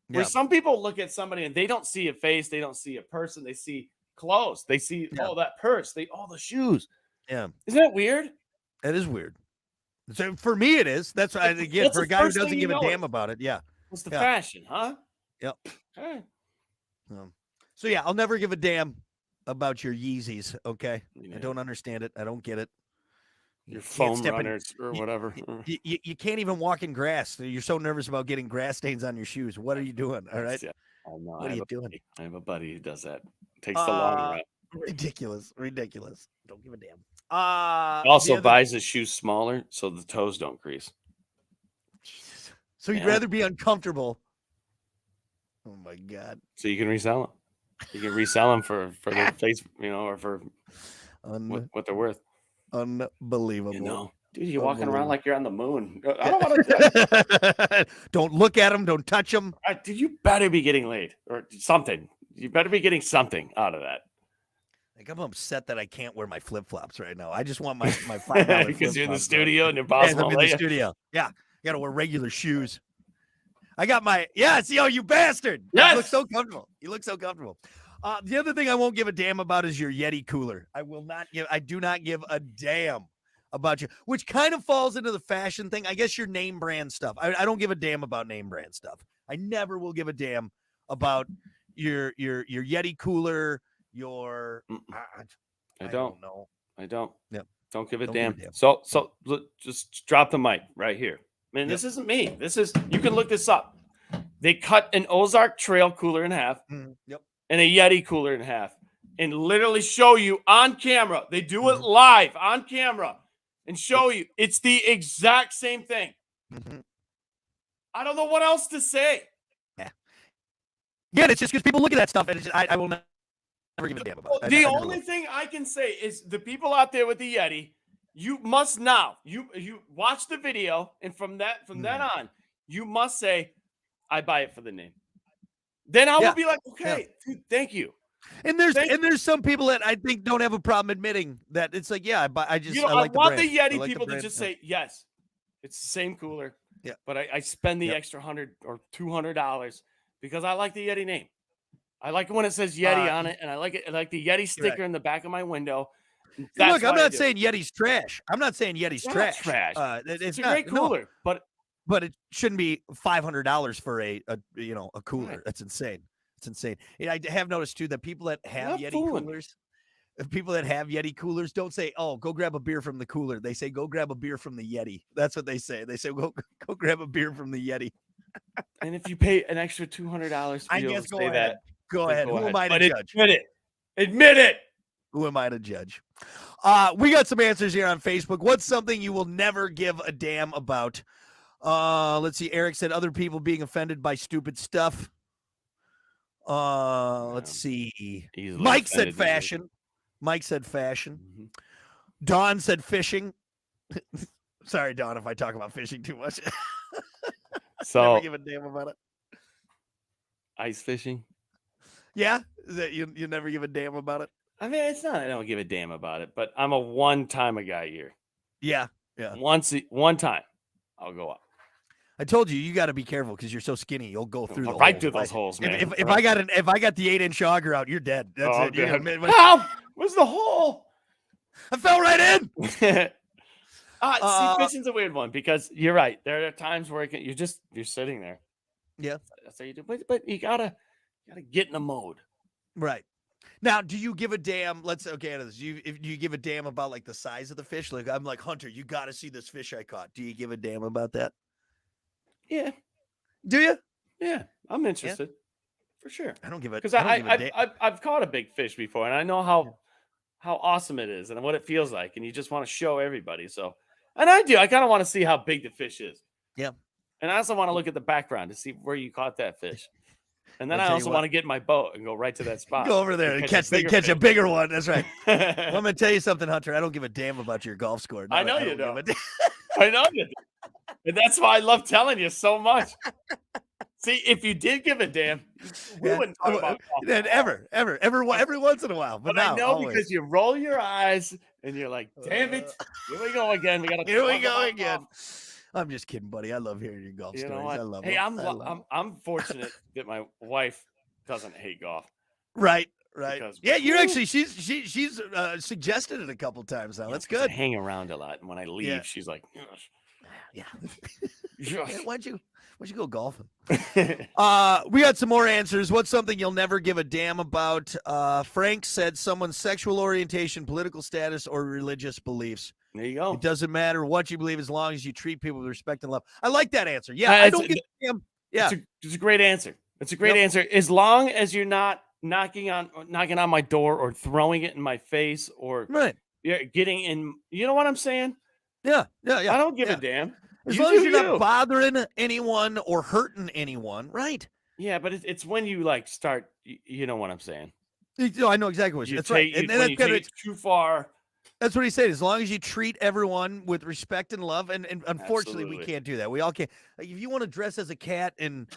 Where some people look at somebody and they don't see a face, they don't see a person, they see clothes, they see that purse, the shoes. Yeah. Isn't that weird? That is weird. So for me, it is. That's why, again, for a guy who doesn't give a damn about it. Yeah. What's the fashion, huh? Yep. Okay. So yeah, I'll never give a damn about your Yeezys. Okay, Yeah. I don't understand it. I don't get it. Your foam runners or you, whatever. You can't even walk in grass. You're so nervous about getting grass stains on your shoes. What are you doing? All right. Yeah. I know. What are you doing? I have a buddy who does that. Takes the long route. Ridiculous. Don't give a damn. Also buys his shoes smaller so the toes don't crease. Jesus. So you'd rather be uncomfortable. Oh my God. So you can resell them. You can resell them for their face, or for what they're worth. Unbelievable. Dude, you're walking around like you're on the moon. I don't want to. Don't look at them. Don't touch them. Dude, you better be getting laid or something. You better be getting something out of that. Like, I'm upset that I can't wear my flip flops right now. I just want my $5 because you're in the studio and you're possible. I'm in the studio. Yeah, you got to wear regular shoes. I got my you bastard. Yes! You look so comfortable. The other thing I won't give a damn about is your Yeti cooler. I do not give a damn about you, which kind of falls into the fashion thing. I guess your name brand stuff. I don't give a damn about name brand stuff. I never will give a damn about your Yeti cooler. I don't know. I don't. Yep. Don't give a damn. So just drop the mic right here. Man, this isn't me. You can look this up. They cut an Ozark Trail cooler in half. Yep. And a Yeti cooler in half, and literally show you on camera. They do it live on camera and show you it's the exact same thing. I don't know what else to say. Yeah, it's just because people look at that stuff, and I will never give a damn about it. The only thing I can say is the people out there with the Yeti, you must now you watch the video, and from then on, you must say, "I buy it for the name." Then I will be like, okay, dude, thank you. And there's some people that I think don't have a problem admitting that it's like, I want the Yeti people to just say, yes, it's the same cooler. Yeah. But I spend the extra $100 or $200 because I like the Yeti name. I like it when it says Yeti on it, and I like it. I like the Yeti sticker in the back of my window. Look, I'm not saying Yeti's trash. I'm not saying Yeti's trash. It's a great cooler, but it shouldn't be $500 for a cooler. Right. That's insane. It's insane. I have noticed too that people that have Yeti coolers, don't say, "Oh, go grab a beer from the cooler." They say, "Go grab a beer from the Yeti." That's what they say. They say, "Go grab a beer from the Yeti." And if you pay an extra $200, I guess go ahead. Go ahead. Who am I to judge? Admit it. Who am I to judge? We got some answers here on Facebook. What's something you will never give a damn about? Let's see. Eric said other people being offended by stupid stuff. Let's see. Mike said fashion. Mm-hmm. Dawn said fishing. Sorry, Dawn, if I talk about fishing too much. So never give a damn about it. Ice fishing. Yeah, is that you never give a damn about it? I mean, it's not. I don't give a damn about it, but I'm a one-time a guy here. Yeah. One time, I'll go up. I told you got to be careful because you're so skinny. You'll go through through those holes, man. If I got the 8-inch auger out, you're dead. That's it. Help! Where's the hole? I fell right in. See, fishing's a weird one because you're right. There are times where you're sitting there. Yeah, that's how you do. But you gotta get in the mode. Right. Now, do you give a damn? Do you give a damn about like the size of the fish? Like I'm like, Hunter, you got to see this fish I caught. Do you give a damn about that? Yeah. Do you? Yeah, I'm interested for sure. I don't give a because I've caught a big fish before, and I know how awesome it is and what it feels like, and you just want to show everybody. So, and I do. I kind of want to see how big the fish is. Yeah. And I also want to look at the background to see where you caught that fish. And then I also want to get in my boat and go right to that spot. Go over there and catch a bigger one. That's right. Well, I'm going to tell you something, Hunter. I don't give a damn about your golf score. I know you don't. I know you do. And that's why I love telling you so much. See, if you did give a damn, we wouldn't talk about golf. Every once in a while. But now, I know always. Because you roll your eyes and you're like, damn it. Here we go again. Here we go again. I'm just kidding, buddy. I love hearing your golf stories. I love it. Hey, I'm fortunate that my wife doesn't hate golf. Right. Because, you're actually she's suggested it a couple times now. That's good. I hang around a lot, and when I leave, she's like, Why'd you go golfing? We got some more answers. What's something you'll never give a damn about? Frank said someone's sexual orientation, political status, or religious beliefs. There you go. It doesn't matter what you believe as long as you treat people with respect and love. I like that answer. Yeah, I don't give a damn. Yeah, it's a great answer. It's a great answer. As long as you're not knocking on my door or throwing it in my face or getting in. You know what I'm saying? Yeah. I don't give a damn. As long as you're not bothering anyone or hurting anyone, right? Yeah, but it's when you like start. You know what I'm saying? I know exactly what you're saying. That's right. And you take it too far. That's what he said. As long as you treat everyone with respect and love, and unfortunately, we can't do that. We all can't. Like, if you want to dress as a cat and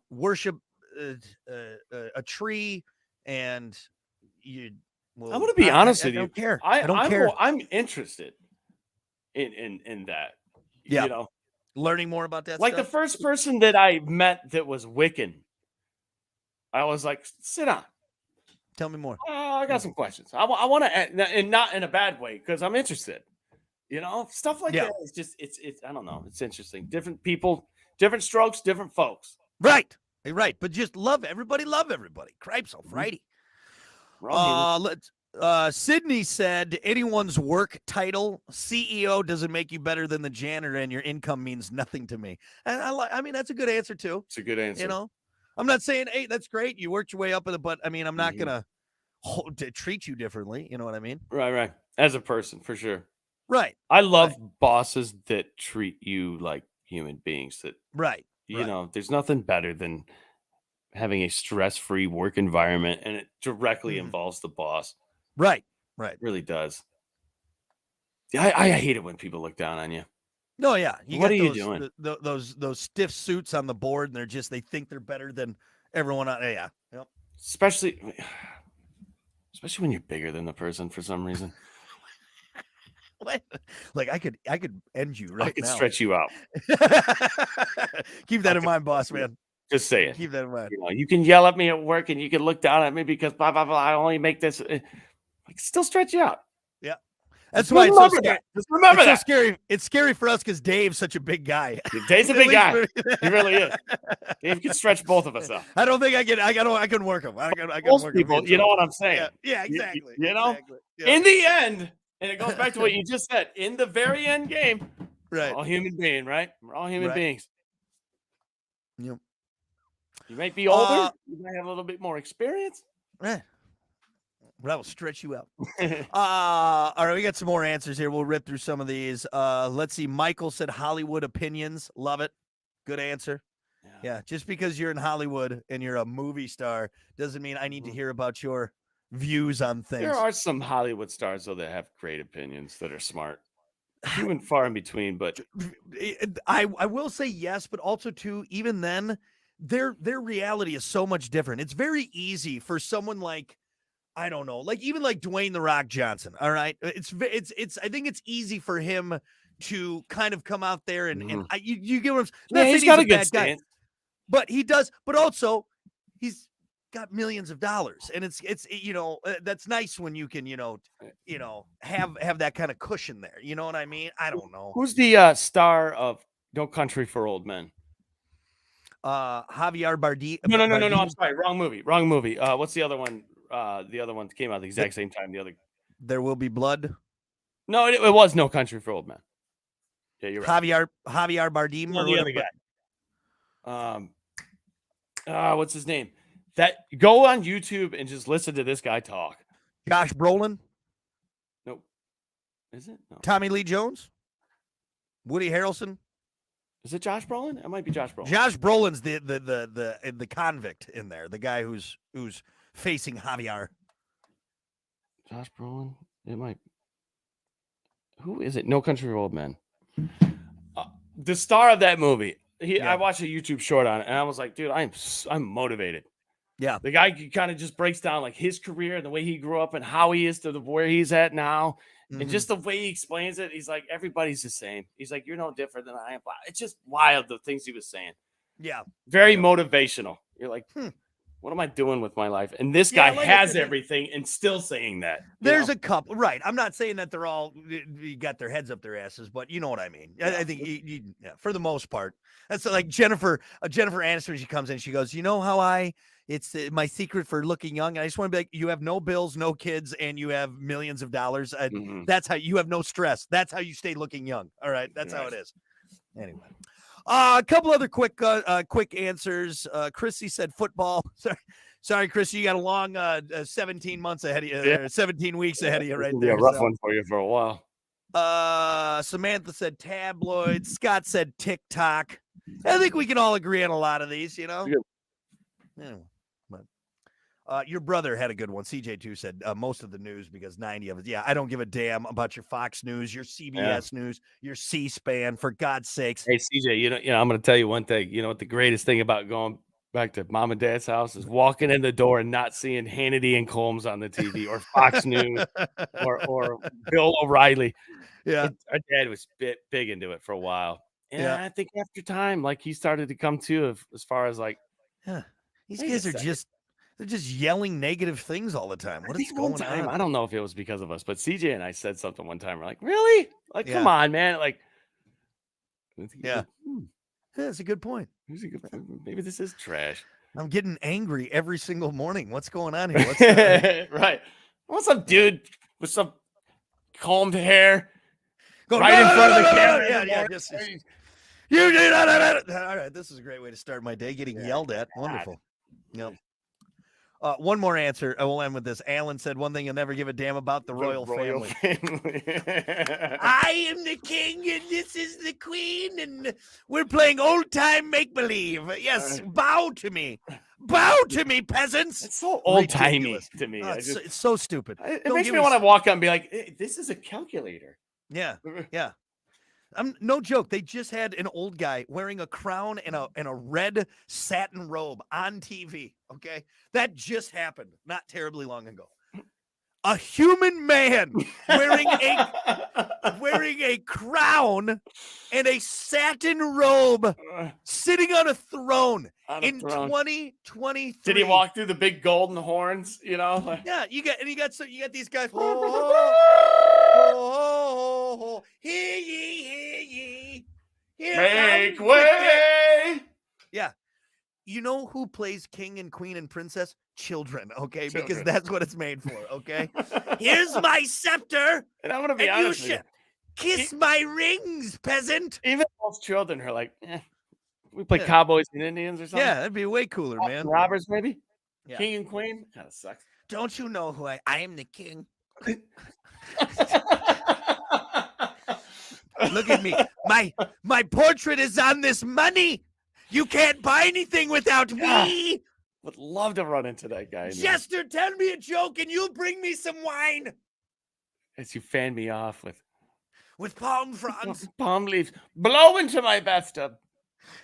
worship a tree, and you, well, I'm going to be honest with you. I don't care. I don't care. I'm interested in that. Yeah, you know, learning more about that. Like stuff. The first person that I met that was Wiccan, I was like, sit down. Tell me more. I got some questions. I want to, and not in a bad way, because I'm interested. You know, stuff like that. It's just, it's. I don't know. It's interesting. Different people, different strokes, different folks. Right. But just love everybody. Cripes alrighty. Sydney said anyone's work title, CEO, doesn't make you better than the janitor, and your income means nothing to me. And I mean, that's a good answer too. It's a good answer. You know, I'm not saying, hey, that's great. You worked your way up, but I mean, I'm not gonna treat you differently. You know what I mean? Right. As a person, for sure. Right. I love bosses that treat you like human beings. That you know, there's nothing better than having a stress-free work environment, and it directly involves the boss. Right. It really does. I hate it when people look down on you. No, yeah. What are you doing? Those stiff suits on the board, and they think they're better than everyone on. Yeah. Yep. Especially when you're bigger than the person for some reason. What? Like I could end you right now. I could stretch you out. Keep that in mind, boss man. Just say it. Keep that in mind. You know, you can yell at me at work, and you can look down at me because blah blah blah. I only make this. I can still stretch you out. Yeah. That's why it's so scary. Just remember that. So scary. It's scary for us because Dave's such a big guy. Dave's a big guy. He really is. Dave can stretch both of us up. I don't think I can. I can work him. I can Most work people, him. You know what I'm saying? Yeah, exactly. You know, exactly. Yeah. In the end, and it goes back to what you just said. In the very end game, right? We're all human being, right? We're all human beings. Yep. You might be older. You might have a little bit more experience. Right. But I will stretch you out. All right, we got some more answers here. We'll rip through some of these. Let's see. Michael said Hollywood opinions. Love it. Good answer. Yeah. Just because you're in Hollywood and you're a movie star doesn't mean I need to hear about your views on things. There are some Hollywood stars, though, that have great opinions that are smart. Few and far in between, but I will say yes, but also too, even then, their reality is so much different. It's very easy for someone like, I don't know, like even like Dwayne "The Rock" Johnson. All right, it's. I think it's easy for him to kind of come out there and you get what I'm saying. Yeah, he's got a good stance, but he does. But also, he's got millions of dollars, and it's you know, that's nice when you can have that kind of cushion there. You know what I mean? I don't know who's the star of No Country for Old Men. Javier Bardem. No. I'm sorry, wrong movie. What's the other one? The other one came out at the exact same time. There Will Be Blood. No, it was No Country for Old Men. Yeah, you're right. Javier Bardem or the other guy. What's his name? That go on YouTube and just listen to this guy talk. Josh Brolin. Nope. Is it? No. Tommy Lee Jones. Woody Harrelson. Is it Josh Brolin? It might be Josh Brolin. Josh Brolin's the convict in there, the guy who's facing Javier. Josh Brolin. It might. Who is it? No Country for Old Men. The star of that movie. I watched a YouTube short on it, and I was like, dude, I'm motivated. Yeah. The guy kind of just breaks down like his career and the way he grew up and how he is to where he's at now. And just the way he explains it, he's like, everybody's the same. He's like, you're no different than I am. It's just wild, the things he was saying. Yeah. Very motivational. You're like, What am I doing with my life? And this guy has everything and still saying that. There's a couple, right? I'm not saying that they're all got their heads up their asses, but you know what I mean. I think for the most part, that's like Jennifer Aniston. She comes in, she goes, "You know how it's my secret for looking young." And I just want to be like, you have no bills, no kids, and you have millions of dollars. That's how you have no stress. That's how you stay looking young. All right, that's how it is. Anyway. A couple other quick answers. Chrissy said football. Sorry, Chrissy, you got a long 17 months ahead of you, 17 weeks ahead of you right there. Be a rough one for you for a while. Samantha said tabloids. Scott said TikTok. I think we can all agree on a lot of these, you know. Anyway, your brother had a good one. CJ too said most of the news because 90 of it. Yeah, I don't give a damn about your Fox News, your CBS News, your C-SPAN, for God's sakes. Hey CJ, you know, I'm going to tell you one thing. You know what the greatest thing about going back to mom and dad's house is walking in the door and not seeing Hannity and Combs on the TV or Fox News or Bill O'Reilly. Yeah, our dad was big into it for a while, and I think after time, like he started to come to as far as like, these guys are they're just yelling negative things all the time. What is going on? I don't know if it was because of us, but CJ and I said something one time. We're like, really? Like, come on, man. Like, that's a good point. Maybe this is trash. I'm getting angry every single morning. What's going on here? What's right? What's some dude with some combed hair in front of the camera? You did. All right, this is a great way to start my day. Getting yelled at. Wonderful. Yep. One more answer. I will end with this. Alan said one thing you'll never give a damn about: the royal family. I am the king and this is the queen, and we're playing old time make believe. Yes, bow to me, peasants. It's so old timey to me. It's so stupid. It makes me want to walk up and be like, hey, "This is a calculator." Yeah. I'm no joke. They just had an old guy wearing a crown and a red satin robe on TV. Okay, that just happened not terribly long ago. A human man wearing a crown and a satin robe, sitting on a throne in 2023. Did he walk through the big golden horns? You know? Yeah, you got these guys. Hear ye, make way. Yeah. You know who plays king and queen and princess? Children, okay? Because that's what it's made for, okay? Here's my scepter. And I'm going to be honest with you. Kiss my rings, peasant. Even most children are like, we play Cowboys and Indians or something. Yeah, that'd be way cooler, man. Robbers, maybe? Yeah. King and queen? Kind of sucks. Don't you know who I am the king. Look at me. My portrait is on this money. You can't buy anything without me. Would love to run into that guy. Jester, tell me a joke and you'll bring me some wine. As you fan me off with palm fronds. Palm leaves. Blow into my bathtub.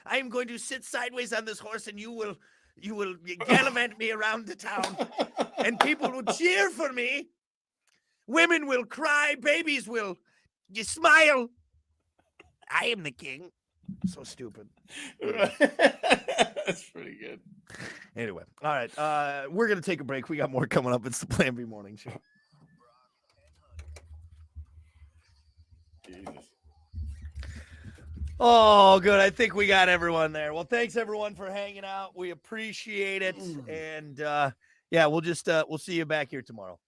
I am going to sit sideways on this horse and you will gallivant me around the town. And people will cheer for me. Women will cry. Babies will smile. I am the king. So stupid. That's pretty good. Anyway, all right. We're going to take a break. We got more coming up. It's the Plan B Morning Show. Jesus. Oh, good. I think we got everyone there. Well, thanks everyone for hanging out. We appreciate it. And we'll see you back here tomorrow.